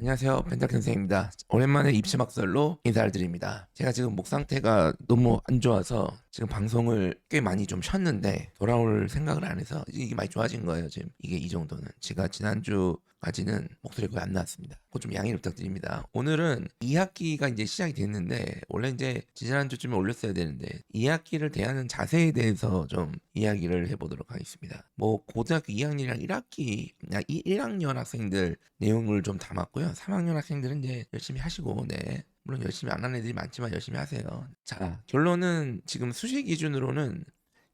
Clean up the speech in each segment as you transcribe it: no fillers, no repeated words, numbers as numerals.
안녕하세요. 펜타키 선생입니다. 오랜만에 입시막설로 인사를 드립니다. 제가 지금 목 상태가 너무 안 좋아서 지금 방송을 꽤 많이 좀 쉬었는데 돌아올 생각을 안 해서 이게 많이 좋아진 거예요. 지금 이게 이 정도는. 제가 지난주까지는 목소리가 거의 안 나왔습니다. 그거 좀 양해를 부탁드립니다. 오늘은 2학기가 이제 시작이 됐는데 원래 이제 지난주쯤에 올렸어야 되는데 2학기를 대하는 자세에 대해서 좀 이야기를 해보도록 하겠습니다. 뭐 고등학교 2학년이랑 1학기, 1학년 학생들 내용을 좀 담았고요. 3학년 학생들은 이제 열심히 하시고, 네. 물론 열심히 안 하는 애들이 많지만 열심히 하세요. 자, 결론은 지금 수시 기준으로는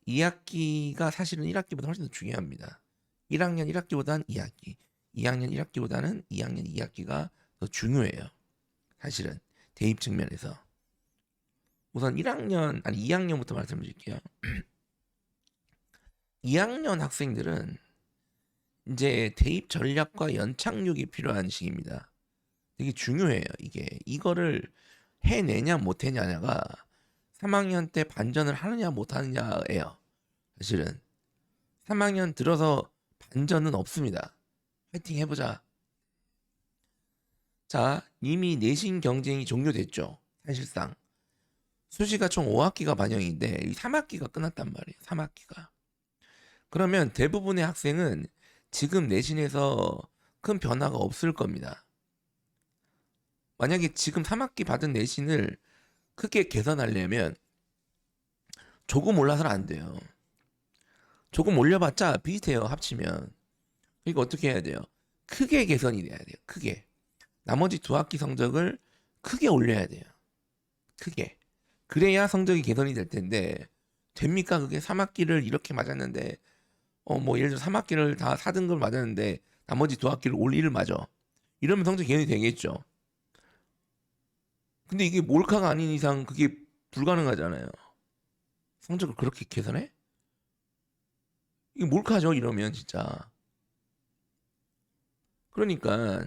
2학기가 사실은 1학기보다 훨씬 더 중요합니다. 1학년 1학기보다는 2학기, 2학년 1학기보다는 2학년 2학기가 더 중요해요. 사실은 대입 측면에서. 우선 2학년부터 말씀드릴게요. 2학년 학생들은 이제 대입 전략과 연착륙이 필요한 시기입니다. 되게 중요해요, 이게. 이거를 해내냐 못해냐가 3학년 때 반전을 하느냐 못하느냐예요. 사실은 3학년 들어서 반전은 없습니다. 파이팅 해보자. 자, 이미 내신 경쟁이 종료됐죠. 사실상 수시가 총 5학기가 반영인데 3학기가 끝났단 말이에요. 3학기가. 그러면 대부분의 학생은 지금 내신에서 큰 변화가 없을 겁니다. 만약에 지금 3학기 받은 내신을 크게 개선하려면 조금 올라서는 안 돼요. 조금 올려봤자 비슷해요, 합치면. 그러니까 어떻게 해야 돼요? 크게 개선이 돼야 돼요. 크게. 나머지 두 학기 성적을 크게 올려야 돼요. 크게. 그래야 성적이 개선이 될 텐데 됩니까? 그게 3학기를 이렇게 맞았는데 뭐 예를 들어 3학기를 다 4등급을 맞았는데 나머지 두 학기를 올 1을 맞아. 이러면 성적 개선이 되겠죠. 근데 이게 몰카가 아닌 이상 그게 불가능하잖아요. 성적을 그렇게 개선해? 이게 몰카죠, 이러면 진짜. 그러니까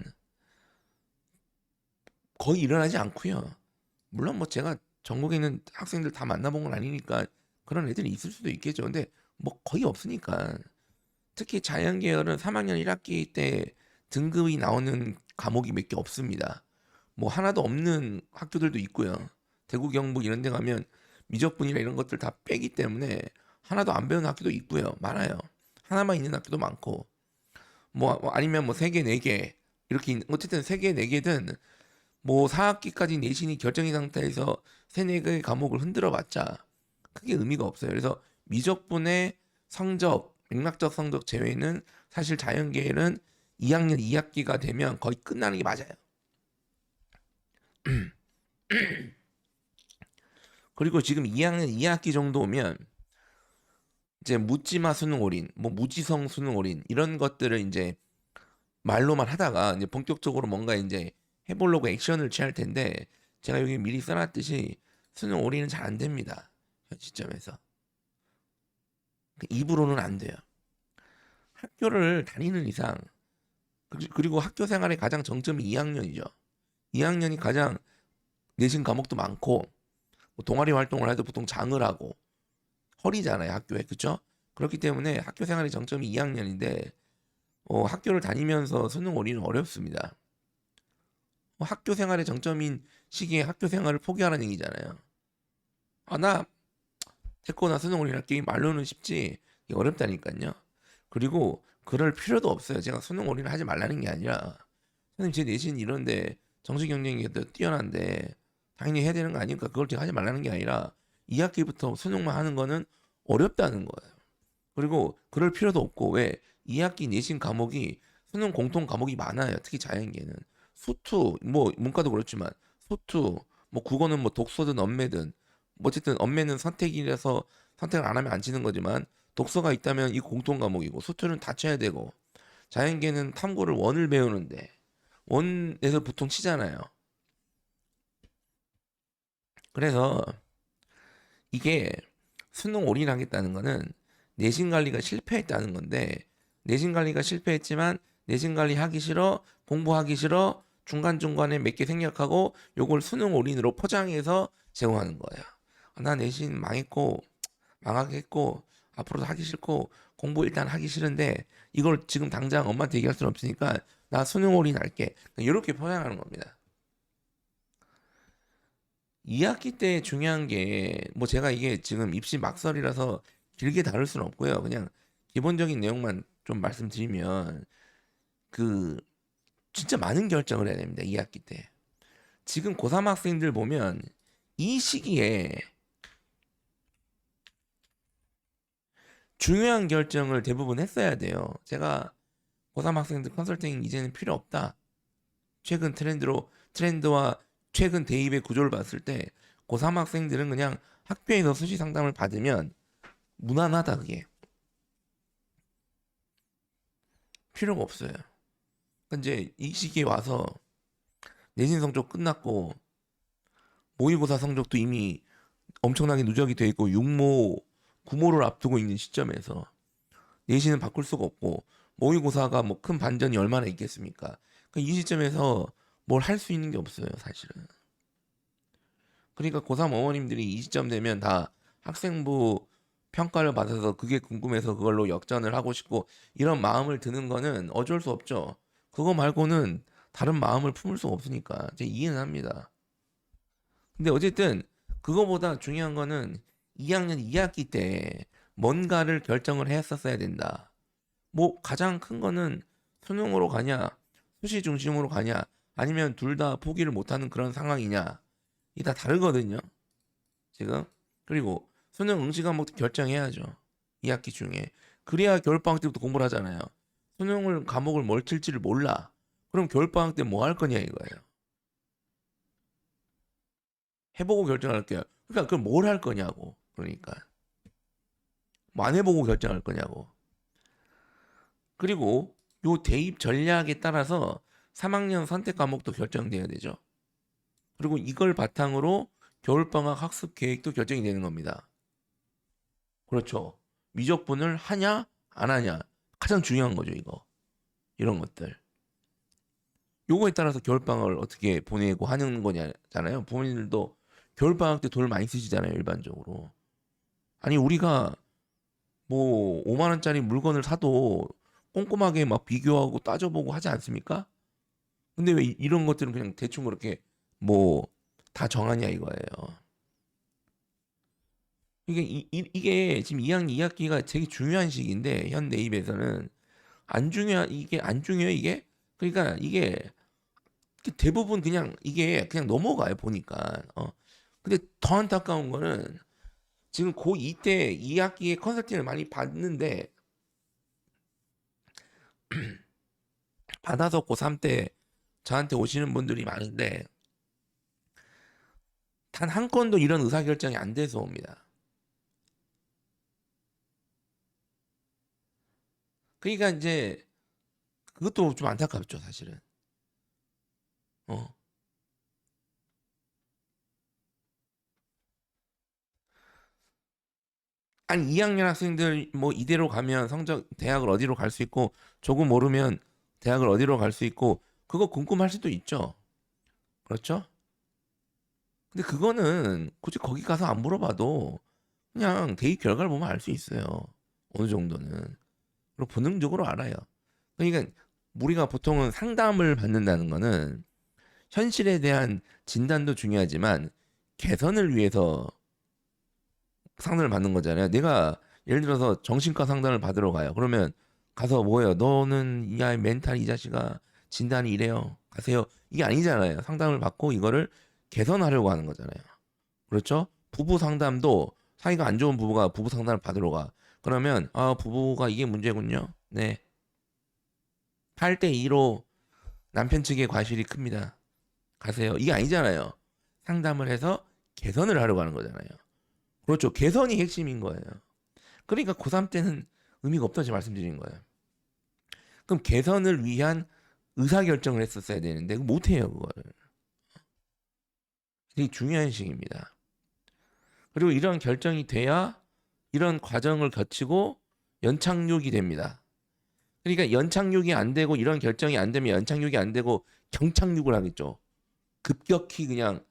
거의 일어나지 않고요. 물론 뭐 제가 전국에 있는 학생들 다 만나본 건 아니니까 그런 애들이 있을 수도 있겠죠. 근데 뭐 거의 없으니까. 특히 자연계열은 3학년 1학기 때 등급이 나오는 과목이 몇 개 없습니다. 뭐 하나도 없는 학교들도 있고요. 대구 경북 이런 데 가면 미적분이나 이런 것들 다 빼기 때문에 하나도 안 배우는 학교도 있고요. 많아요. 하나만 있는 학교도 많고 뭐 아니면 뭐 3개, 4개 이렇게 어쨌든 3개, 4개든 뭐 4학기까지 내신이 결정인 상태에서 3, 4개의 과목을 흔들어 봤자 크게 의미가 없어요. 그래서 미적분의 성적, 맥락적 성적 제외는 사실 자연계열은 2학년 2학기가 되면 거의 끝나는 게 맞아요. 그리고 지금 2학년 2학기 정도 오면 이제 묻지마 수능 올인, 뭐 무지성 수능 올인 이런 것들을 이제 말로만 하다가 이제 본격적으로 뭔가 이제 해보려고 액션을 취할 텐데 제가 여기 미리 써놨듯이 수능 올인은 잘 안 됩니다. 현 시점에서. 입으로는 안 돼요. 학교를 다니는 이상 그리고 학교 생활의 가장 정점이 2학년이죠. 2학년이 가장 내신 과목도 많고 뭐 동아리 활동을 해도 보통 장을 하고 허리잖아요, 학교에. 그쵸? 그렇기 때문에 학교 생활의 정점이 2학년인데 학교를 다니면서 수능 올인은 어렵습니다. 학교 생활의 정점인 시기에 학교 생활을 포기하라는 얘기잖아요. 나 됐고 나 수능 올인할게 말로는 쉽지 이게 어렵다니까요. 그리고 그럴 필요도 없어요. 제가 수능 올인을 하지 말라는 게 아니라 선생님 제 내신 이런데 정시 경쟁이 더 뛰어난데 당연히 해야 되는 거 아닙니까? 그걸 제가 하지 말라는 게 아니라 2학기부터 수능만 하는 거는 어렵다는 거예요. 그리고 그럴 필요도 없고 왜 2학기 내신 과목이 수능 공통 과목이 많아요. 특히 자연계는 수투 뭐 문과도 그렇지만 수투 뭐 국어는 뭐 독서든 언매든 뭐 어쨌든 언매는 선택이라서 선택을 안 하면 안 치는 거지만 독서가 있다면 이 공통 과목이고 수투는 다 쳐야 되고 자연계는 탐구를 원을 배우는데 원에서 보통 치잖아요. 그래서 이게 수능 올인하겠다는 거는 내신 관리가 실패했다는 건데 내신 관리가 실패했지만 내신 관리 하기 싫어 공부하기 싫어 중간중간에 몇 개 생략하고 요걸 수능 올인으로 포장해서 제공하는 거예요. 나 내신 망했고 망하겠고 앞으로도 하기 싫고 공부 일단 하기 싫은데 이걸 지금 당장 엄마한테 얘기할 수는 없으니까 나 수능 올인할게. 이렇게 표현하는 겁니다. 2학기 때 중요한 게 뭐 제가 이게 지금 입시 막설이라서 길게 다룰 수는 없고요. 그냥 기본적인 내용만 좀 말씀드리면 그 진짜 많은 결정을 해야 됩니다. 2학기 때. 지금 고3 학생들 보면 이 시기에 중요한 결정을 대부분 했어야 돼요. 제가 고3 학생들 컨설팅 이제는 필요 없다. 최근 트렌드와 최근 대입의 구조를 봤을 때 고3 학생들은 그냥 학교에서 수시 상담을 받으면 무난하다 그게. 필요가 없어요. 이제 이 시기에 와서 내신 성적 끝났고 모의고사 성적도 이미 엄청나게 누적이 돼 있고 육모, 구모를 앞두고 있는 시점에서 내신은 바꿀 수가 없고 모의고사가 뭐 큰 반전이 얼마나 있겠습니까? 그러니까 이 시점에서 뭘 할 수 있는 게 없어요, 사실은. 그러니까 고3 어머님들이 이 시점 되면 다 학생부 평가를 받아서 그게 궁금해서 그걸로 역전을 하고 싶고 이런 마음을 드는 거는 어쩔 수 없죠. 그거 말고는 다른 마음을 품을 수가 없으니까 제가 이해는 합니다. 근데 어쨌든 그거보다 중요한 거는 2학년 2학기 때 뭔가를 결정을 했었어야 된다. 뭐 가장 큰 거는 수능으로 가냐, 수시 중심으로 가냐, 아니면 둘 다 포기를 못하는 그런 상황이냐, 이 다 다르거든요. 지금 그리고 수능 응시 과목도 결정해야죠. 2학기 중에 그래야 겨울방학 때부터 공부를 하잖아요. 수능을 과목을 뭘 칠지를 몰라. 그럼 겨울방학 때 뭐 할 거냐 이거예요. 해보고 결정할게요. 그러니까 그럼 뭘 할 거냐고. 그러니까 뭐 안 해보고 결정할 거냐고. 그리고 요 대입 전략에 따라서 3학년 선택 과목도 결정돼야 되죠. 그리고 이걸 바탕으로 겨울방학 학습 계획도 결정이 되는 겁니다. 그렇죠. 미적분을 하냐 안 하냐 가장 중요한 거죠 이거. 이런 것들. 요거에 따라서 겨울방학을 어떻게 보내고 하는 거냐잖아요. 부모님들도 겨울방학 때 돈을 많이 쓰시잖아요 일반적으로. 아니 우리가 뭐 5만 원짜리 물건을 사도 꼼꼼하게 막 비교하고 따져보고 하지 않습니까? 근데 왜 이런 것들은 그냥 대충 그렇게 뭐 다 정하냐 이거예요. 이게 지금 2학년 2학기가 되게 중요한 시기인데 현 내입에서는 안 중요해 이게? 그러니까 이게 대부분 그냥 이게 그냥 넘어가요 보니까. 근데 더 안타까운 거는 지금 고2 때 2학기에 컨설팅을 많이 받는데 받아서 고3 때 저한테 오시는 분들이 많은데 단 한 건도 이런 의사결정이 안 돼서 옵니다. 그러니까 이제 그것도 좀 안타깝죠 사실은. 어. 아니 2학년 학생들 뭐 이대로 가면 성적 대학을 어디로 갈 수 있고 조금 모르면 대학을 어디로 갈 수 있고 그거 궁금할 수도 있죠. 그렇죠? 근데 그거는 굳이 거기 가서 안 물어봐도 그냥 대입 결과를 보면 알 수 있어요. 어느 정도는. 그리고 본능적으로 알아요. 그러니까 우리가 보통은 상담을 받는다는 거는 현실에 대한 진단도 중요하지만 개선을 위해서 상담을 받는 거잖아요. 내가 예를 들어서 정신과 상담을 받으러 가요. 그러면 가서 뭐예요? 너는 야 멘탈 이 자식아 진단이 이래요. 가세요. 이게 아니잖아요. 상담을 받고 이거를 개선하려고 하는 거잖아요. 그렇죠? 부부 상담도 사이가 안 좋은 부부가 부부 상담을 받으러 가. 그러면 아 부부가 이게 문제군요. 네. 8대 2로 남편 측의 과실이 큽니다. 가세요. 이게 아니잖아요. 상담을 해서 개선을 하려고 하는 거잖아요. 그렇죠. 개선이 핵심인 거예요. 그러니까 고3 때는 의미가 없다고 제가 말씀드린 거예요. 그럼 개선을 위한 의사결정을 했었어야 되는데 못해요 그거를. 되게 중요한 시기입니다. 그리고 이런 결정이 돼야 이런 과정을 거치고 연착륙이 됩니다. 그러니까 연착륙이 안 되고 이런 결정이 안 되면 연착륙이 안 되고 경착륙을 하겠죠. 급격히 그냥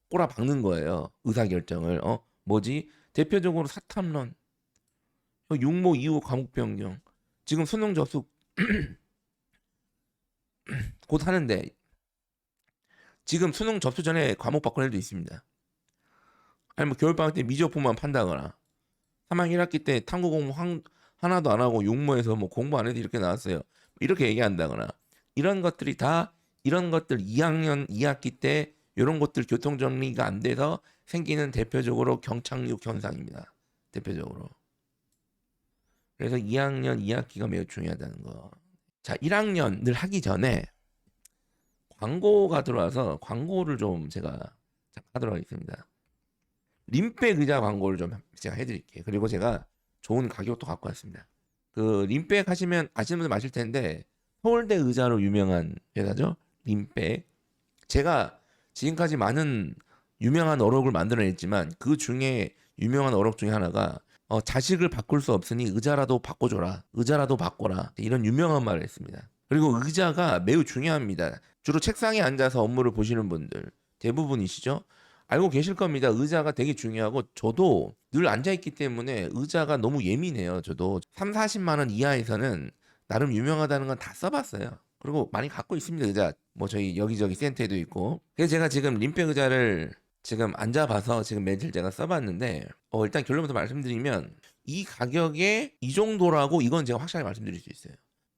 꼬라박는 거예요. 의사결정을. 뭐지? 대표적으로 사탐론, 육모 이후 과목 변경. 지금 수능 접수 곧 하는데 지금 수능 접수 전에 과목 바꾼 애도 있습니다. 아니 뭐 겨울방학 때 미적분만 판다거나 3학 1학기 때 탐구 공부 하나도 안 하고 육모에서 뭐 공부 안 해도 이렇게 나왔어요. 이렇게 얘기한다거나 이런 것들이 다 이런 것들 2학년 2학기 때 이런 것들 교통 정리가 안 돼서 생기는 대표적으로 경착륙 현상입니다. 대표적으로. 그래서 2학년 2학기가 매우 중요하다는 거. 자, 1학년을 하기 전에 광고가 들어와서 광고를 좀 제가 하도록 하겠습니다. 림백 의자 광고를 좀 제가 해드릴게요. 그리고 제가 좋은 가격도 갖고 왔습니다. 그 림백 하시면 아시는 분들 많으실 텐데 서울대 의자로 유명한 회사죠. 림백. 제가 지금까지 많은 유명한 어록을 만들어냈지만 그 중에 유명한 어록 중에 하나가 자식을 바꿀 수 없으니 의자라도 바꿔줘라. 의자라도 바꿔라. 이런 유명한 말을 했습니다. 그리고 의자가 매우 중요합니다. 주로 책상에 앉아서 업무를 보시는 분들 대부분이시죠. 알고 계실 겁니다. 의자가 되게 중요하고 저도 늘 앉아있기 때문에 의자가 너무 예민해요. 저도 3, 40만 원 이하에서는 나름 유명하다는 건 다 써봤어요. 그리고 많이 갖고 있습니다. 의자. 뭐 저희 여기저기 센터에도 있고. 그래서 제가 지금 림백 의자를 지금 앉아봐서 지금 며칠 제가 써봤는데 일단 결론부터 말씀드리면 이 가격에 이 정도라고 이건 제가 확실하게 말씀드릴 수 있어요.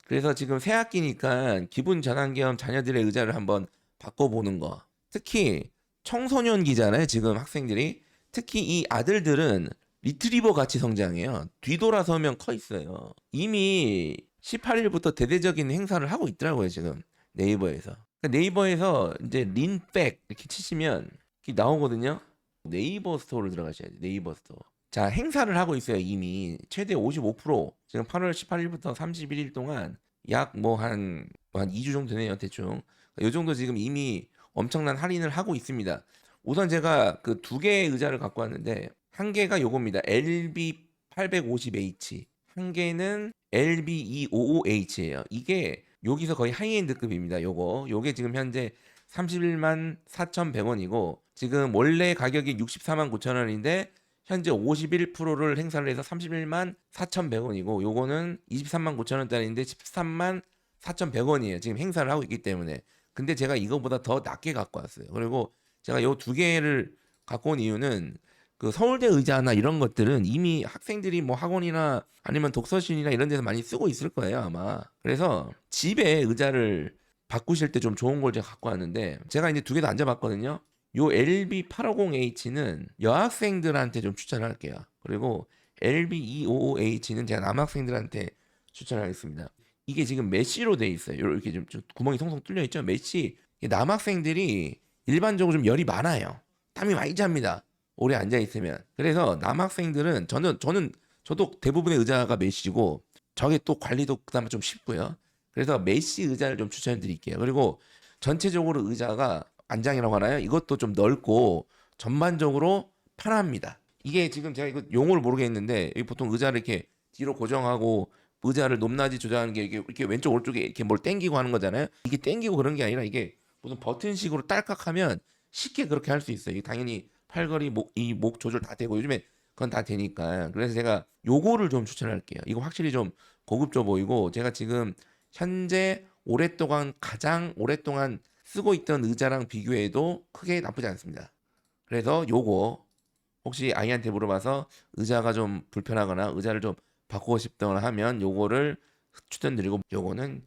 그래서 지금 새 학기니까 기분 전환 겸 자녀들의 의자를 한번 바꿔보는 거. 특히 청소년기잖아요. 지금 학생들이. 특히 이 아들들은 리트리버 같이 성장해요. 뒤돌아서면 커 있어요. 이미 18일부터 대대적인 행사를 하고 있더라고요. 지금 네이버에서. 그러니까 네이버에서 이제 린백 이렇게 치시면 이렇게 나오거든요. 네이버 스토어로 들어가셔야 돼요. 네이버 스토어. 자, 행사를 하고 있어요. 이미 최대 55% 지금 8월 18일부터 31일 동안 약 뭐 한 2주 정도 되네요. 대충. 이 정도 지금 이미 엄청난 할인을 하고 있습니다. 우선 제가 그 두 개의 의자를 갖고 왔는데 한 개가 요겁니다. LB850H. 한 개는 LB255H예요. 이게 여기서 거의 하이엔드급입니다. 요게 지금 현재 31만 4,100원이고 지금 원래 가격이 64만 9천 원인데 현재 51%를 행사를 해서 31만 4,100원이고 요거는 23만 9천 원짜리인데 13만 4,100원이에요. 지금 행사를 하고 있기 때문에. 근데 제가 이거보다 더 낮게 갖고 왔어요. 그리고 제가 요 두 개를 갖고 온 이유는 그 서울대 의자나 이런 것들은 이미 학생들이 뭐 학원이나 아니면 독서실이나 이런 데서 많이 쓰고 있을 거예요, 아마. 그래서 집에 의자를 바꾸실 때 좀 좋은 걸 제가 갖고 왔는데 제가 이제 두 개 다 앉아봤거든요. 요 LB850H는 여학생들한테 좀 추천할게요. 그리고 LB255H는 제가 남학생들한테 추천하겠습니다. 이게 지금 메쉬로 돼 있어요. 이렇게 좀 구멍이 송송 뚫려 있죠. 메쉬. 남학생들이 일반적으로 좀 열이 많아요. 땀이 많이 잡니다. 오래 앉아 있으면. 그래서 남학생들은 저도 대부분의 의자가 메쉬고 저게 또 관리도 그나마 좀 쉽고요. 그래서 메쉬 의자를 좀 추천해 드릴게요. 그리고 전체적으로 의자가 안장이라고 하나요? 이것도 좀 넓고 전반적으로 편합니다. 이게 지금 제가 이거 용어를 모르겠는데 보통 의자를 이렇게 뒤로 고정하고 의자를 높낮이 조절하는 게 이렇게 왼쪽 오른쪽에 이렇게 뭘 당기고 하는 거잖아요. 이게 당기고 그런 게 아니라 이게 무슨 버튼식으로 딸깍하면 쉽게 그렇게 할 수 있어요. 이게 당연히 팔걸이 목 조절 다 되고 요즘에 그건 다 되니까. 그래서 제가 요거를 좀 추천할게요. 이거 확실히 좀 고급져 보이고 제가 지금 현재 가장 오랫동안 쓰고 있던 의자랑 비교해도 크게 나쁘지 않습니다. 그래서 요거 혹시 아이한테 물어봐서 의자가 좀 불편하거나 의자를 좀 바꾸고 싶다거나 하면 요거를 추천드리고 요거는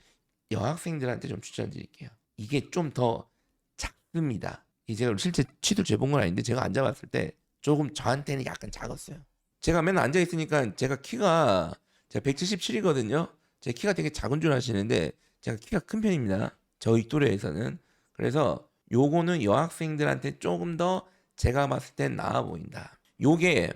여학생들한테 좀 추천드릴게요. 이게 좀 더 작습니다. 이 제가 실제 취도 재본 건 아닌데 제가 앉아봤을 때 조금 저한테는 약간 작았어요. 제가 맨날 앉아 있으니까 제가 177이거든요. 제 키가 되게 작은 줄 아시는데 제가 키가 큰 편입니다. 저희 또래에서는. 그래서 요거는 여학생들한테 조금 더 제가 봤을 땐 나아 보인다. 요게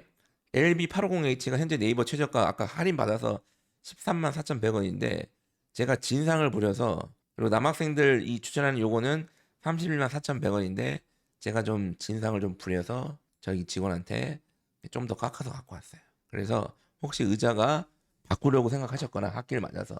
LB850H가 현재 네이버 최저가 아까 할인 받아서 13만 4,100원인데 제가 진상을 부려서 그리고 남학생들 이 추천하는 요거는 31만 4,100원인데 제가 좀 진상을 좀 부려서 저기 직원한테 좀 더 깎아서 갖고 왔어요. 그래서 혹시 의자가 바꾸려고 생각하셨거나 학기를 맞아서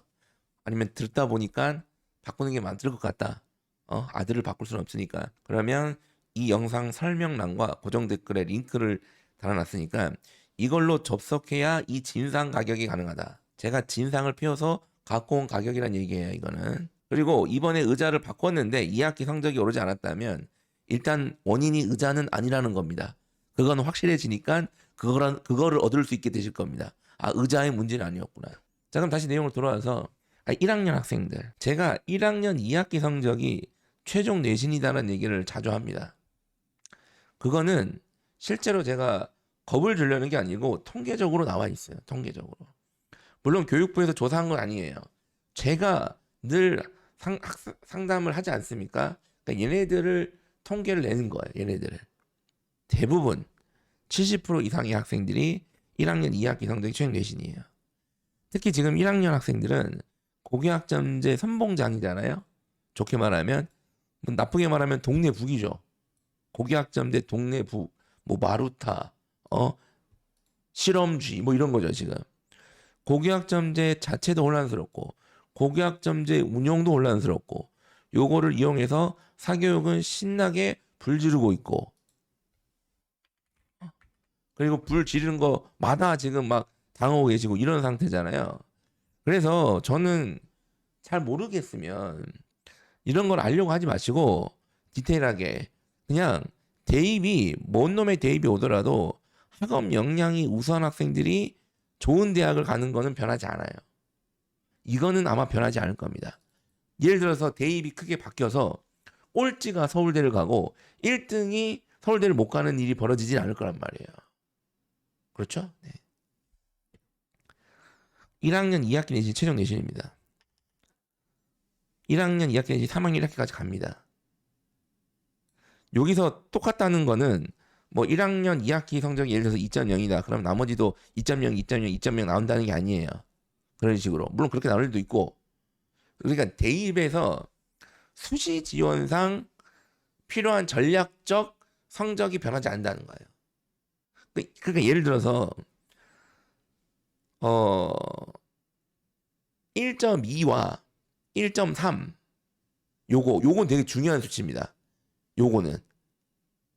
아니면 듣다 보니까 바꾸는 게 맞을 것 같다. 아들을 바꿀 수는 없으니까. 그러면 이 영상 설명란과 고정 댓글에 링크를 달아놨으니까 이걸로 접속해야 이 진상 가격이 가능하다. 제가 진상을 피워서 갖고 온 가격이란 얘기예요, 이거는. 그리고 이번에 의자를 바꿨는데 2학기 성적이 오르지 않았다면 일단 원인이 의자는 아니라는 겁니다. 그건 확실해지니까 그거를 얻을 수 있게 되실 겁니다. 아, 의자의 문제는 아니었구나. 자, 그럼 다시 내용을 돌아와서 1학년 학생들. 제가 1학년 2학기 성적이 최종 내신이다라는 얘기를 자주 합니다. 그거는 실제로 제가 겁을 주려는 게 아니고 통계적으로 나와 있어요. 통계적으로. 물론 교육부에서 조사한 건 아니에요. 제가 늘 상담을 하지 않습니까? 그러니까 얘네들을 통계를 내는 거예요. 얘네들을. 대부분 70% 이상의 학생들이 1학년 2학기 성적이 최종 내신이에요. 특히 지금 1학년 학생들은 고교학점제 선봉장이잖아요. 좋게 말하면, 나쁘게 말하면 동네 북이죠. 고교학점제 동네 북, 뭐 마루타, 실험주의, 뭐 이런 거죠 지금. 고교학점제 자체도 혼란스럽고 고교학점제 운영도 혼란스럽고 요거를 이용해서 사교육은 신나게 불 지르고 있고, 그리고 불 지르는 거마다 지금 막 당하고 계시고 이런 상태잖아요. 그래서 저는 잘 모르겠으면 이런 걸 알려고 하지 마시고 디테일하게 그냥 대입이 뭔 놈의 대입이 오더라도 학업 역량이 우수한 학생들이 좋은 대학을 가는 거는 변하지 않아요. 이거는 아마 변하지 않을 겁니다. 예를 들어서 대입이 크게 바뀌어서 꼴찌가 서울대를 가고 1등이 서울대를 못 가는 일이 벌어지진 않을 거란 말이에요. 그렇죠? 네. 1학년 2학기 내신 최종 내신입니다. 1학년 2학기 내신 3학년 1학기까지 갑니다. 여기서 똑같다는 거는 뭐 1학년 2학기 성적이 예를 들어서 2.0이다. 그럼 나머지도 2.0, 2.0, 2.0 나온다는 게 아니에요. 그런 식으로. 물론 그렇게 나올 일도 있고. 그러니까 대입에서 수시 지원상 필요한 전략적 성적이 변하지 않는다는 거예요. 그러니까 예를 들어서 1.2와 1.3 요건 되게 중요한 수치입니다. 요거는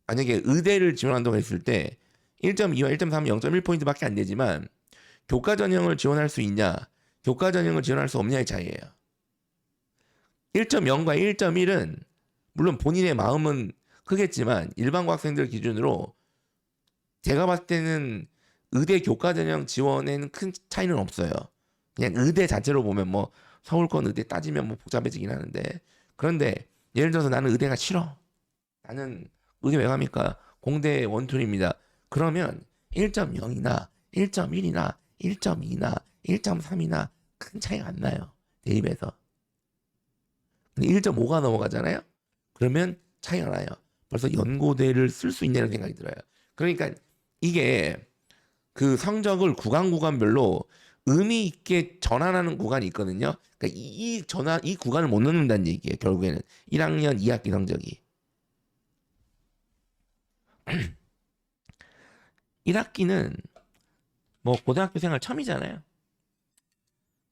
만약에 의대를 지원한다고 했을 때 1.2와 1.3은 0.1포인트밖에 안 되지만 교과 전형을 지원할 수 있냐, 교과 전형을 지원할 수 없냐의 차이예요. 1.0과 1.1은 물론 본인의 마음은 크겠지만 일반고 학생들 기준으로 제가 봤을 때는 의대 교과 전형 지원에는 큰 차이는 없어요. 그냥 의대 자체로 보면 뭐 서울권 의대 따지면 뭐 복잡해지긴 하는데, 그런데 예를 들어서 나는 의대가 싫어. 나는 의대 왜 갑니까? 공대 원툴입니다. 그러면 1.0이나 1.1이나 1.2나 1.3이나 큰 차이가 안 나요. 대입에서. 근데 1.5가 넘어가잖아요. 그러면 차이가 나요. 벌써 연고대를 쓸 수 있냐는 생각이 들어요. 그러니까 이게 그 성적을 구간별로 의미 있게 전환하는 구간이 있거든요. 그러니까 이 구간을 못 넣는다는 얘기예요. 결국에는 1학년 2학기 성적이 1학기는 뭐 고등학교 생활 처음이잖아요.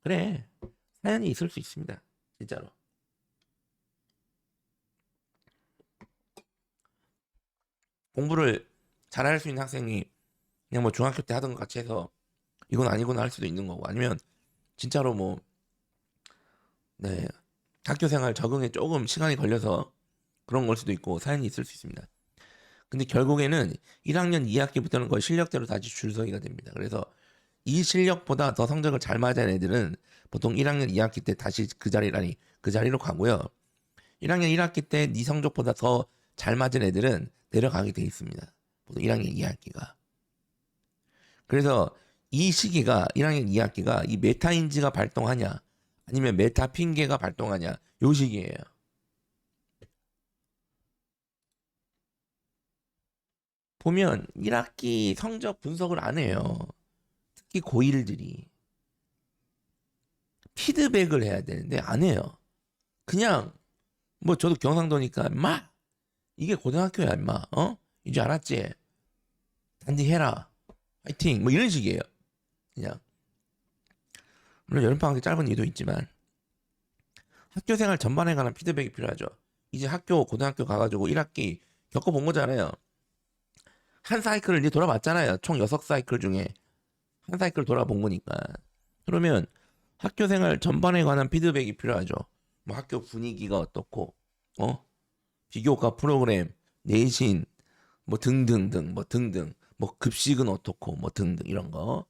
그래, 사연이 있을 수 있습니다. 진짜로. 공부를 잘할 수 있는 학생이 그냥 뭐 중학교 때 하던 것 같이 해서 이건 아니구나 할 수도 있는 거고, 아니면 진짜로 뭐 네, 학교 생활 적응에 조금 시간이 걸려서 그런 걸 수도 있고 사연이 있을 수 있습니다. 근데 결국에는 1학년 2학기부터는 거의 실력대로 다시 줄서기가 됩니다. 그래서 이 실력보다 더 성적을 잘 맞은 애들은 보통 1학년 2학기 때 다시 그 자리로 가고요. 1학년 1학기 때 네 성적보다 더 잘 맞은 애들은 내려가게 돼 있습니다. 보통 1학년 2학기가. 그래서 이 시기가 1학년 2학기가 이 메타인지가 발동하냐 아니면 메타 핑계가 발동하냐 요 시기예요. 보면 1학기 성적 분석을 안 해요. 특히 고1들이 피드백을 해야 되는데 안 해요. 그냥 뭐 저도 경상도니까 막 이게 고등학교야 임마, 이제 알았지? 단디 해라, 파이팅, 뭐 이런 식이에요. 그냥 물론 여름방학이 짧은 이유도 있지만 학교 생활 전반에 관한 피드백이 필요하죠. 이제 고등학교 가가지고 1학기 겪어본 거잖아요. 한 사이클을 이제 돌아봤잖아요. 총 6사이클 중에 한 사이클 돌아본 거니까. 그러면 학교 생활 전반에 관한 피드백이 필요하죠. 뭐 학교 분위기가 어떻고, 비교과 프로그램, 내신, 뭐 등등등, 뭐 등등, 뭐 급식은 어떻고, 뭐 등등 이런 거.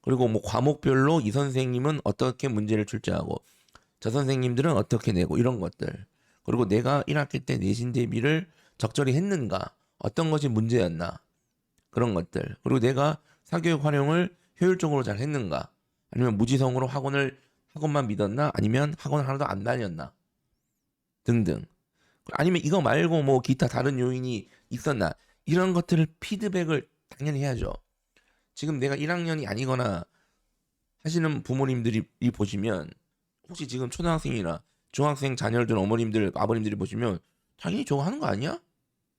그리고 뭐 과목별로 이 선생님은 어떻게 문제를 출제하고, 저 선생님들은 어떻게 내고 이런 것들. 그리고 내가 1학기 때 내신 대비를 적절히 했는가, 어떤 것이 문제였나 그런 것들. 그리고 내가 사교육 활용을 효율적으로 잘 했는가, 아니면 무지성으로 학원만 믿었나, 아니면 학원 하나도 안 다녔나 등등. 아니면 이거 말고 뭐 기타 다른 요인이 있었나, 이런 것들을 피드백을 당연히 해야죠. 지금 내가 1학년이 아니거나 하시는 부모님들이 보시면, 혹시 지금 초등학생이나 중학생 자녀들 어머님들 아버님들이 보시면 당연히 저거 하는 거 아니야?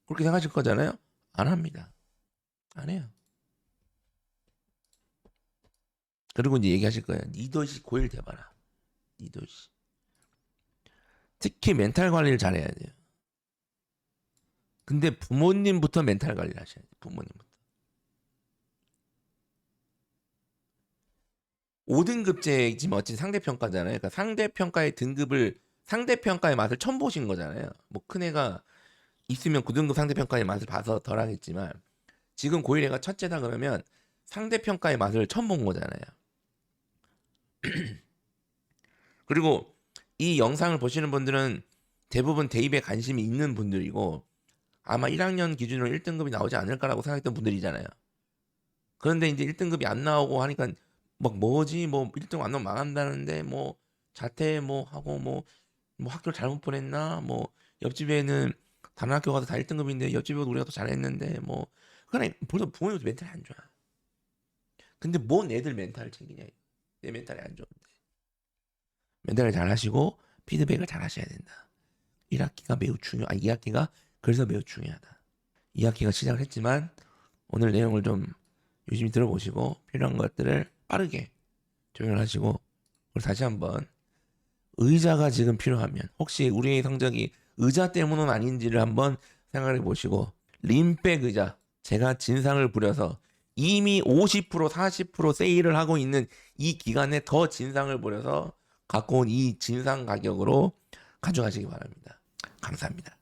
그렇게 생각하실 거잖아요. 안 합니다. 안 해요. 그리고 이제 얘기하실 거예요. 리더십 고일 돼봐라. 리더십. 특히 멘탈 관리를 잘해야 돼요. 근데 부모님부터 멘탈 관리를 하셔야 돼요. 부모님부터. 5등급제지만 어쨌든 상대평가잖아요. 그러니까 상대평가의 등급을, 상대평가의 맛을 처음 보신 거잖아요. 뭐 큰애가 있으면 9등급 상대평가의 맛을 봐서 덜 하겠지만, 지금 고1애가 첫째다 그러면 상대평가의 맛을 처음 본 거잖아요. 그리고 이 영상을 보시는 분들은 대부분 대입에 관심이 있는 분들이고, 아마 1학년 기준으로 1등급이 나오지 않을까라고 생각했던 분들이잖아요. 그런데 이제 1등급이 안 나오고 하니까 막 뭐지, 뭐 1등 안 나오면 망한다는데, 뭐 자퇴 뭐 하고, 뭐 학교를 잘못 보냈나, 뭐 옆집에는 다른 학교 가서 다 1등급인데 옆집에 우리가 더 잘했는데, 뭐 그래. 벌써 부모님도 멘탈이 안 좋아. 근데 뭔 애들 멘탈을 챙기냐. 내 멘탈이 안 좋은데. 멘탈을 잘 하시고 피드백을 잘 하셔야 된다. 1학기가 매우 중요, 2학기가 그래서 매우 중요하다. 2학기가 시작을 했지만 오늘 내용을 좀 유심히 들어보시고 필요한 것들을 빠르게 적용을 하시고, 그리고 다시 한번 의자가 지금 필요하면, 혹시 우리의 성적이 의자 때문은 아닌지를 한번 생각해 보시고, 림백 의자, 제가 진상을 부려서 이미 50% 40% 세일을 하고 있는 이 기간에 더 진상을 부려서 갖고 온 이 진상 가격으로 가져가시기 바랍니다. 감사합니다.